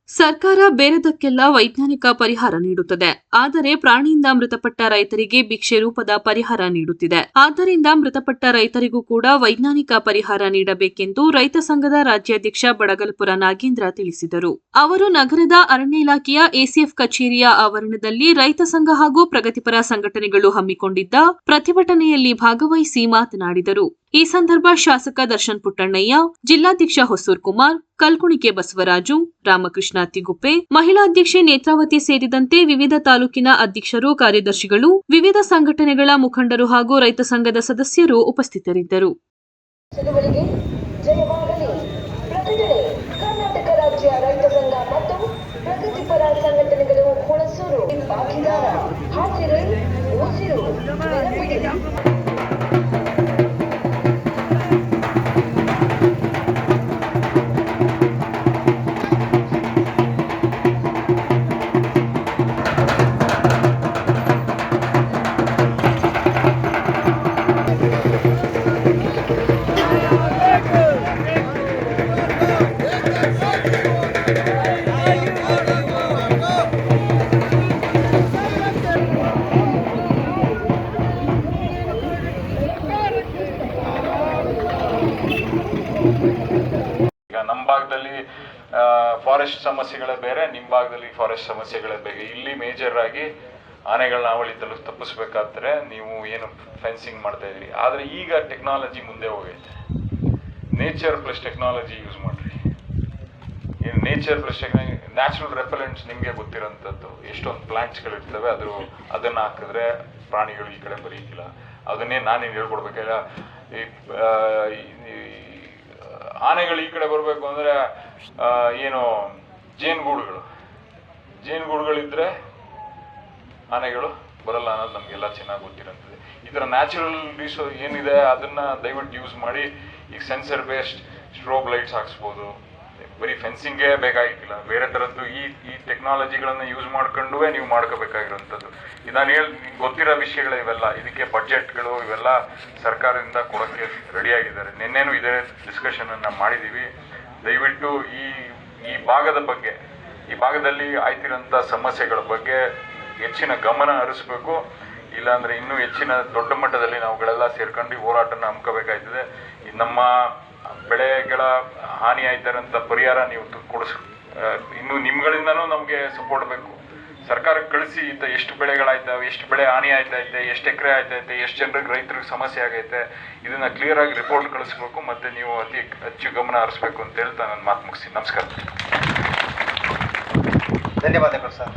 ಸರ್ಕಾರ ಬೇರೆದಕ್ಕೆಲ್ಲ ವೈಜ್ಞಾನಿಕ ಪರಿಹಾರ ನೀಡುತ್ತದೆ. ಆದರೆ ಪ್ರಾಣಿಯಿಂದ ಮೃತಪಟ್ಟ ರೈತರಿಗೆ ಭಿಕ್ಷೆ ರೂಪದ ಪರಿಹಾರ ನೀಡುತ್ತಿದೆ. ಆದ್ದರಿಂದ ಮೃತಪಟ್ಟ ರೈತರಿಗೂ ಕೂಡ ವೈಜ್ಞಾನಿಕ ಪರಿಹಾರ ನೀಡಬೇಕೆಂದು ರೈತ ಸಂಘದ ರಾಜ್ಯಾಧ್ಯಕ್ಷ ಬಡಗಲಪುರ ನಾಗೇಂದ್ರ ತಿಳಿಸಿದರು. ಅವರು ನಗರದ ಅರಣ್ಯ ಇಲಾಖೆಯ ಎಸಿಎಫ್ ಕಚೇರಿಯ ಆವರಣದಲ್ಲಿ ರೈತ ಸಂಘ ಹಾಗೂ ಪ್ರಗತಿಪರ ಸಂಘಟನೆಗಳು ಹಮ್ಮಿಕೊಂಡಿದ್ದ ಪ್ರತಿಭಟನೆಯಲ್ಲಿ ಭಾಗವಹಿಸಿ ಮಾತನಾಡಿದರು. ಈ ಸಂದರ್ಭ ಶಾಸಕ ದರ್ಶನ್ ಪುಟ್ಟಣ್ಣಯ್ಯ, ಜಿಲ್ಲಾಧ್ಯಕ್ಷ ಹೊಸೂರ್ ಕುಮಾರ್, ಕಲ್ಕುಣಿಕೆ ಬಸವರಾಜು, ರಾಮಕೃಷ್ಣ ತಿಗುಪ್ಪೆ, ಮಹಿಳಾ ಅಧ್ಯಕ್ಷೆ ನೇತ್ರಾವತಿ ಸೇರಿದಂತೆ ವಿವಿಧ ತಾಲೂಕಿನ ಅಧ್ಯಕ್ಷರು, ಕಾರ್ಯದರ್ಶಿಗಳು, ವಿವಿಧ ಸಂಘಟನೆಗಳ ಮುಖಂಡರು ಹಾಗೂ ರೈತ ಸಂಘದ ಸದಸ್ಯರು ಉಪಸ್ಥಿತರಿದ್ದರು. ಕರ್ನಾಟಕ ರಾಜ್ಯ ರೈತ ಸಂಘ ಮತ್ತು ಪ್ರಗತಿಪರ ಸಂಘಟನೆಗಳು ಹುಣಸೂರು ಭಾಗಿದಾರ ಹಾಸಿರೆ ಉಸಿರು ಈಗ ನಮ್ಮ ಭಾಗದಲ್ಲಿ ಫಾರೆಸ್ಟ್ ಸಮಸ್ಯೆಗಳೇ ಬೇರೆ, ನಿಮ್ಮ ಭಾಗದಲ್ಲಿ ಫಾರೆಸ್ಟ್ ಸಮಸ್ಯೆಗಳೇ ಬೇರೆ. ಇಲ್ಲಿ ಮೇಜರ್ ಆಗಿ ಆನೆಗಳನ್ನ ಅವಳಿ ತಪ್ಪಿಸ್ಬೇಕಾದ್ರೆ ನೀವು ಏನು ಫೆನ್ಸಿಂಗ್ ಮಾಡ್ತಾ ಇದ್ರಿ, ಆದರೆ ಈಗ ಟೆಕ್ನಾಲಜಿ ಮುಂದೆ ಹೋಗೈತೆ. ನೇಚರ್ ಪ್ಲಸ್ ಟೆಕ್ನಾಲಜಿ ಯೂಸ್ ಮಾಡ್ರಿ. ಏನು ನೇಚರ್ ಪ್ಲಸ್ ನ್ಯಾಚುರಲ್ ರೆಪಲೆಂಟ್ಸ್ ನಿಮಗೆ ಗೊತ್ತಿರೋಂಥದ್ದು ಎಷ್ಟೊಂದು ಪ್ಲಾಂಟ್ಸ್ಗಳಿರ್ತವೆ, ಅದನ್ನು ಹಾಕಿದ್ರೆ ಪ್ರಾಣಿಗಳು ಈ ಕಡೆ ಬರೀಕಿಲ್ಲ. ಅದನ್ನೇ ನಾನೇನು ಹೇಳ್ಕೊಡ್ಬೇಕಿಲ್ಲ. ಆನೆಗಳು ಈ ಕಡೆ ಬರಬೇಕು ಅಂದರೆ ಏನು ಜೇನುಗೂಡುಗಳಿದ್ರೆ ಆನೆಗಳು ಬರಲ್ಲ ಅನ್ನೋದು ನಮಗೆಲ್ಲ ಚೆನ್ನಾಗಿ ಗೊತ್ತಿರೋಂಥದ್ದು. ಈ ಥರ ನ್ಯಾಚುರಲ್ ಏನಿದೆ ಅದನ್ನು ದಯವಿಟ್ಟು ಯೂಸ್ ಮಾಡಿ. ಈಗ ಸೆನ್ಸರ್ ಬೇಸ್ಡ್ ಸ್ಟ್ರೋಬ್ ಲೈಟ್ಸ್ ಹಾಕ್ಸ್ಬೋದು. ಬರೀ ಫೆನ್ಸಿಂಗೇ ಬೇಕಾಗಿಲ್ಲ, ಬೇರೆ ಥರದ್ದು ಈ ಟೆಕ್ನಾಲಜಿಗಳನ್ನು ಯೂಸ್ ಮಾಡ್ಕೊಂಡು ನೀವು ಮಾಡ್ಕೋಬೇಕಾಗಿರೋಂಥದ್ದು. ನಾನು ನಿಮ್ಗೆ ಗೊತ್ತಿರೋ ವಿಷಯಗಳು ಇವೆಲ್ಲ. ಇದಕ್ಕೆ ಬಡ್ಜೆಟ್ಗಳು ಇವೆಲ್ಲ ಸರ್ಕಾರದಿಂದ ಕೊಡೋಕ್ಕೆ ರೆಡಿಯಾಗಿದ್ದಾರೆ. ನಿನ್ನೆನೂ ಇದೇ ಡಿಸ್ಕಷನನ್ನು ಮಾಡಿದ್ದೀವಿ. ದಯವಿಟ್ಟು ಈ ಭಾಗದ ಬಗ್ಗೆ, ಈ ಭಾಗದಲ್ಲಿ ಆಯ್ತಿರೋಂಥ ಸಮಸ್ಯೆಗಳ ಬಗ್ಗೆ ಹೆಚ್ಚಿನ ಗಮನ ಹರಿಸ್ಬೇಕು. ಇಲ್ಲಾಂದರೆ ಇನ್ನೂ ಹೆಚ್ಚಿನ ದೊಡ್ಡ ಮಟ್ಟದಲ್ಲಿ ನಾವುಗಳೆಲ್ಲ ಸೇರ್ಕೊಂಡು ಹೋರಾಟನ ಹಮ್ಕೋಬೇಕಾಯ್ತದೆ. ನಮ್ಮ ಬೆಳೆಗಳ ಹಾನಿ ಆಯ್ತಾರಂಥ ಪರಿಹಾರ ನೀವು ಇನ್ನು ನಿಮ್ಗಳಿಂದನೂ ನಮಗೆ ಸಪೋರ್ಟ್ ಬೇಕು. ಸರ್ಕಾರಕ್ಕೆ ಕಳಿಸಿ ಎಷ್ಟು ಬೆಳೆಗಳಾಯ್ತವೆ, ಎಷ್ಟು ಬೆಳೆ ಹಾನಿ ಆಯ್ತೈತೆ, ಎಷ್ಟು ಎಕರೆ ಆಯ್ತೈತೆ, ಎಷ್ಟು ಜನರಿಗೆ ರೈತರಿಗೆ ಸಮಸ್ಯೆ ಆಗೈತೆ, ಇದನ್ನು ಕ್ಲಿಯರಾಗಿ ರಿಪೋರ್ಟ್ ಕಳಿಸ್ಬೇಕು. ಮತ್ತು ನೀವು ಅತಿ ಹೆಚ್ಚು ಗಮನ ಹರಿಸ್ಬೇಕು ಅಂತ ಹೇಳ್ತಾ ನನ್ನ ಮಾತು ಮುಗಿಸಿ. ನಮಸ್ಕಾರ. ಧನ್ಯವಾದಗಳು ಸರ್.